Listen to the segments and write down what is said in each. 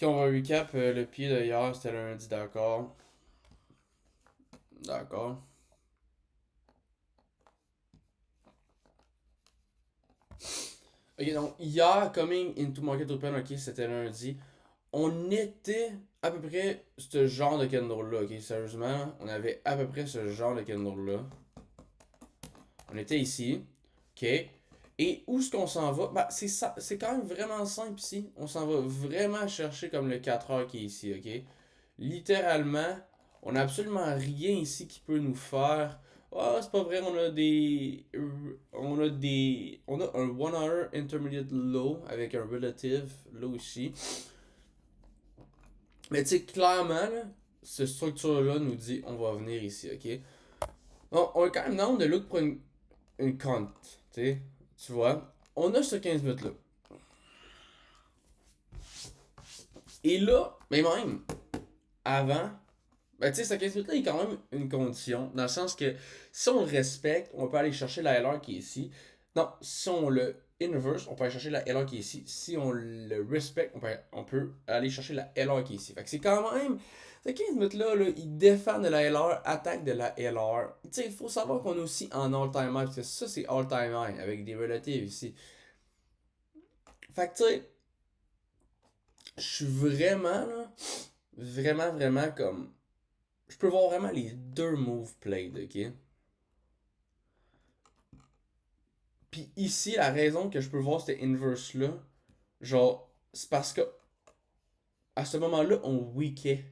Ok, on va recap le pied de hier, c'était lundi, d'accord. D'accord. Ok, donc hier, coming into Market Open, ok, c'était lundi. On était à peu près ce genre de candle-là, ok, sérieusement. On avait à peu près ce genre de candle-là. On était ici, ok. Et où est-ce qu'on s'en va? Bah, c'est quand même vraiment simple ici. On s'en va vraiment chercher comme le 4 heures qui est ici, ok. Littéralement, on n'a absolument rien ici qui peut nous faire. Ah, c'est pas vrai, on a des. On a un 1 hour intermediate low avec un relative low ici. Mais tu sais, clairement, là, cette structure-là nous dit on va venir ici, ok? Donc, on est quand même down de look pour une compte, tu sais. Tu vois, on a ce 15 minutes-là. Et là, mais même avant, ben, tu sais, ce 15 minutes-là est quand même une condition, dans le sens que si on le respecte, on peut aller chercher la LR qui est ici. Non, si on le inverse, on peut aller chercher la LR qui est ici. Si on le respecte, on peut aller chercher la LR qui est ici. Fait que c'est quand même. Ces 15 minutes-là, là, ils défendent de la LR, attaquent de la LR. Tu sais, il faut savoir qu'on est aussi en all-time high, parce que ça, c'est all-time high, avec des relatives ici. Fait que tu sais, je suis vraiment, là, vraiment comme. Je peux voir vraiment les deux moves played, ok? Puis ici, la raison que je peux voir cette inverse-là, genre, c'est parce que à ce moment-là, on weakait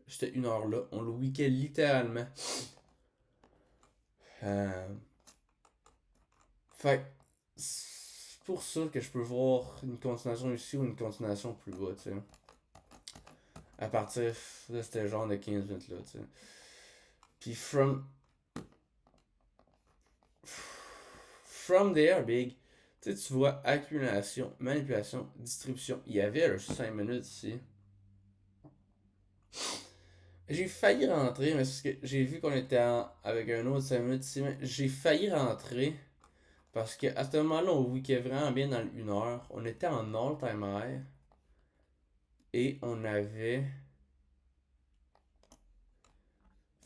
cette 1 heure-là. On le weakait littéralement. Euh, Fait c'est pour ça que je peux voir une continuation ici ou une continuation plus bas, tu sais. À partir de ce genre de 15 minutes-là, tu sais. Puis from there, big, tu vois accumulation, manipulation, distribution. Il y avait le 5 minutes ici. J'ai failli rentrer, mais c'est que j'ai vu qu'on était avec un autre 5 minutes ici. Mais j'ai failli rentrer parce qu'à ce moment-là, on weekait vraiment bien dans le 1 heure. On était en all-time high et on avait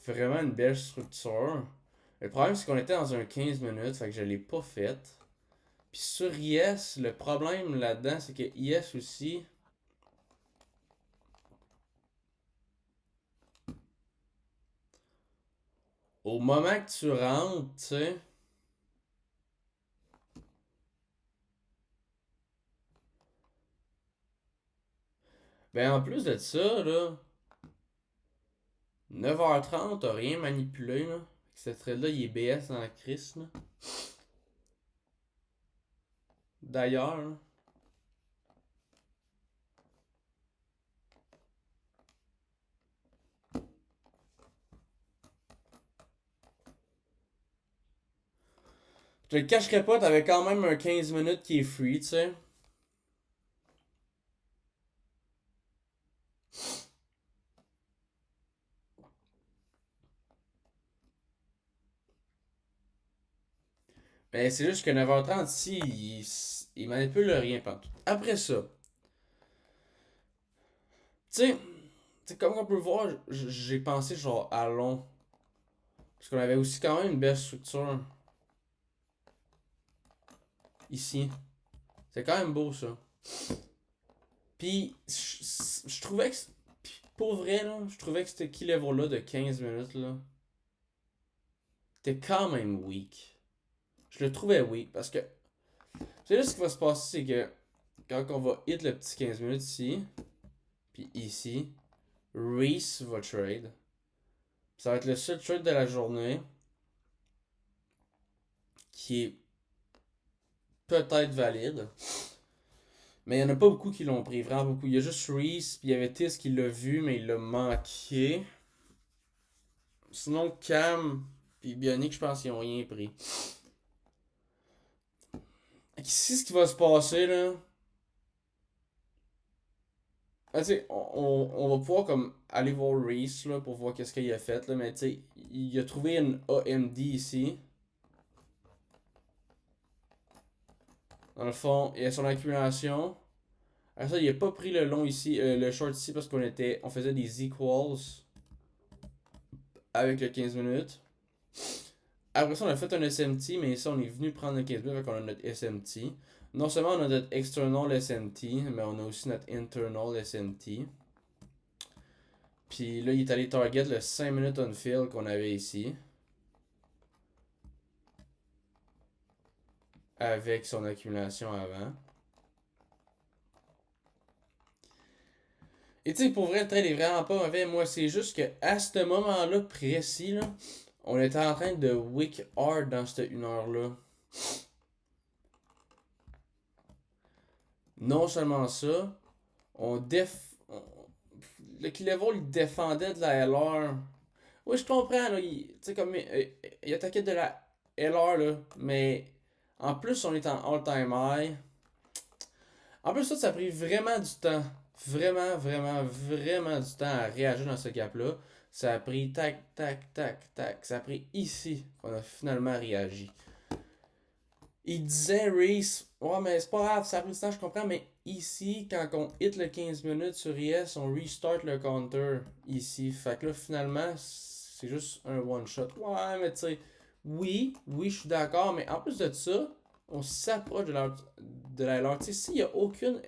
vraiment une belle structure. Le problème, c'est qu'on était dans un 15 minutes, fait que je l'ai pas fait. Puis sur IS, le problème là-dedans, c'est que IS aussi, au moment que tu rentres, tu sais, ben en plus de ça, là, 9h30, t'as rien manipulé, là. Cette trade-là, il est BS dans la crise, là. D'ailleurs, là. Je te le cacherai pas, t'avais quand même un 15 minutes qui est free, tu sais. Mais c'est juste que 9h30 ici, il manipule rien partout. Après ça, tu sais, comme on peut le voir, j'ai pensé genre à long. Parce qu'on avait aussi quand même une belle structure ici. C'est quand même beau ça. Puis, je trouvais que, pour vrai, là, je trouvais que ce key level-là de 15 minutes, là, était quand même weak. Je le trouvais weak parce que, c'est là ce qui va se passer, c'est que quand on va hit le petit 15 minutes ici, puis ici, Reese va trade. Ça va être le seul trade de la journée qui est peut-être valide. Mais il n'y en a pas beaucoup qui l'ont pris, vraiment beaucoup. Il y a juste Reese, puis il y avait Tis qui l'a vu, mais il l'a manqué. Sinon, Cam, puis Bionic, je pense qu'ils n'ont rien pris. Ici, ce qui va se passer, là. Ah, tu sais, on va pouvoir comme aller voir Reese là, pour voir qu'est-ce qu'il a fait. Là, mais tu sais, il a trouvé une AMD ici. Dans le fond, il a son accumulation. Après ça, il a pas pris le long ici, le short ici parce on faisait des equals avec le 15 minutes. Après ça, on a fait un SMT, mais ici, on est venu prendre le 15 minutes, donc on a notre SMT. Non seulement on a notre external SMT, mais on a aussi notre internal SMT. Puis là, il est allé target le 5 minutes on field qu'on avait ici. Avec son accumulation avant. Et tu sais, pour vrai, le trade est vraiment pas mauvais. Moi, c'est juste que à ce moment-là précis, là, on était en train de wick hard dans cette 1 heure-là. Non seulement ça, on le key level, il défendait de la LR. Oui, je comprends, là. Tu sais, comme. Il attaquait de la LR, là. Mais en plus, on est en all-time high. En plus, ça a pris vraiment du temps. Vraiment, vraiment, vraiment du temps à réagir dans ce gap-là. Ça a pris tac, tac, tac, tac. Ça a pris ici qu'on a finalement réagi. Il disait Reese, ouais, mais c'est pas grave, ça a pris du temps, je comprends, mais ici, quand on hit le 15 minutes sur IS, on restart le counter ici. Fait que là, finalement, c'est juste un one-shot. Ouais, mais tu sais, oui, je suis d'accord, mais en plus de ça, on s'approche de la LR. Tu sais, s'il n'y a aucune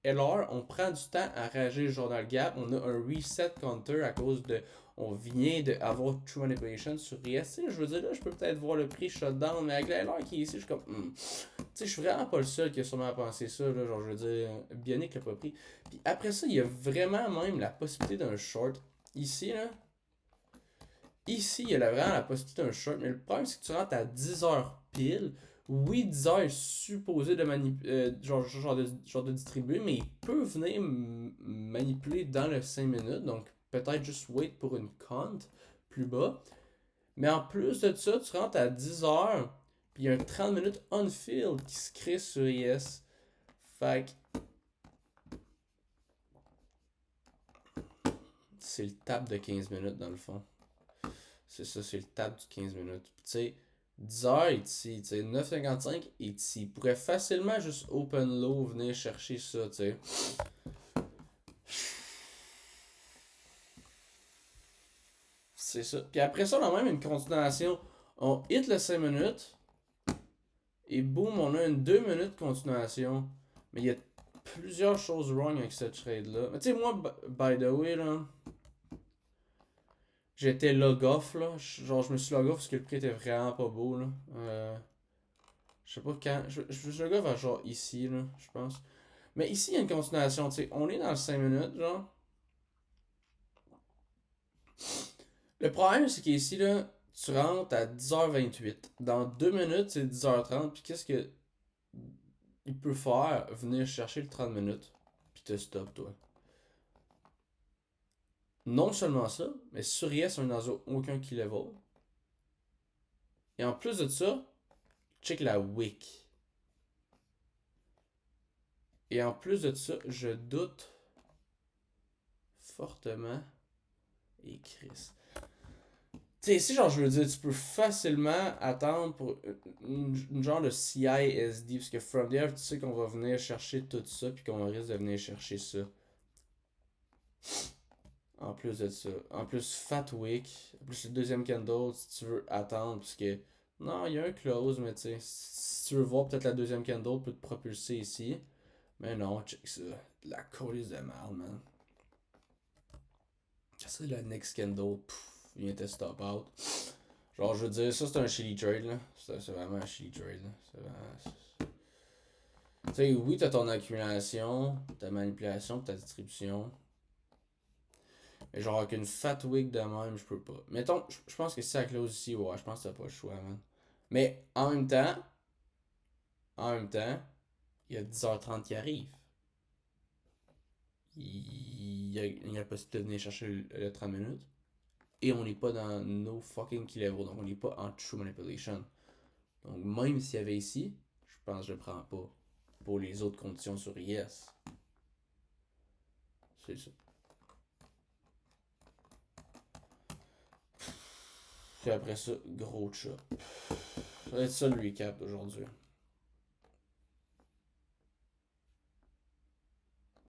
LR, on prend du temps à réagir genre dans le gap. On a un reset counter à cause de. On vient d'avoir True Manipulation sur IS. Je veux dire, là, je peux peut-être voir le prix shutdown, mais avec la LR qui est ici, je suis comme. Tu sais, je suis vraiment pas le seul qui a sûrement pensé ça. Là, genre, je veux dire, Bionic l'a pas pris. Puis après ça, il y a vraiment même la possibilité d'un short. Ici, là. Ici, il y a vraiment la possibilité d'un short, mais le problème, c'est que tu rentres à 10 heures pile. Oui, 10 heures est supposé de, genre de distribuer, mais il peut venir manipuler dans le 5 minutes, donc peut-être juste wait pour une count plus bas. Mais en plus de ça, tu rentres à 10 heures, puis il y a un 30 minutes on-field qui se crée sur IS. Fait que c'est le tap de 15 minutes dans le fond. C'est ça, c'est le tap du 15 minutes. Tu sais, 10 heures ici, tu sais, 9,55 ici. Il pourrait facilement juste open low venir chercher ça, tu sais. C'est ça. Puis après ça, on a même une continuation. On hit le 5 minutes. Et boum, on a une 2 minutes de continuation. Mais il y a plusieurs choses wrong avec cette trade-là. Mais tu sais, moi, by the way, là. J'étais log off, là. Genre, je me suis log off parce que le prix était vraiment pas beau, là. Je sais pas quand. Je me suis log off à genre ici, là, je pense. Mais ici, il y a une continuation, tu sais. On est dans le 5 minutes, genre. Le problème, c'est qu'ici, là, tu rentres à 10h28. Dans 2 minutes, c'est 10h30. Puis qu'est-ce que il peut faire? Venir chercher le 30 minutes. Puis te stop, toi. Non seulement ça, mais sur IS, on est dans aucun key level. Et en plus de ça, check la wick. Et en plus de ça, je doute fortement. Et Chris. Tu sais, ici, genre, je veux dire, tu peux facilement attendre pour une genre de CISD, parce que from there, tu sais qu'on va venir chercher tout ça, puis qu'on risque de venir chercher ça. En plus de ça. En plus, Fat Week. En plus, le deuxième candle, si tu veux attendre, parce que. Non, il y a un close, mais tu sais, si tu veux voir peut-être la deuxième candle peut te propulser ici. Mais non, check ça. La colise de mal, man. C'est le next candle. Pff, il vient de stop out. Genre, je veux dire, ça c'est un shitty trade, là. C'est vraiment un shitty trade, là. C'est vraiment. Tu sais, oui, t'as ton accumulation, ta manipulation, ta distribution. Mais genre, avec une fat wig de même, je peux pas. Mettons, je pense que si ça close ici, ouais, je pense que t'as pas le choix, man. Mais en même temps, il y a 10h30 qui arrive. Il y a la possibilité de venir chercher le 30 minutes. Et on n'est pas dans no fucking key level. Donc on n'est pas en true manipulation. Donc même s'il y avait ici, je pense que je le prends pas. Pour les autres conditions sur IS. C'est ça. Puis après ça, gros chat. Ça va être ça le recap d'aujourd'hui.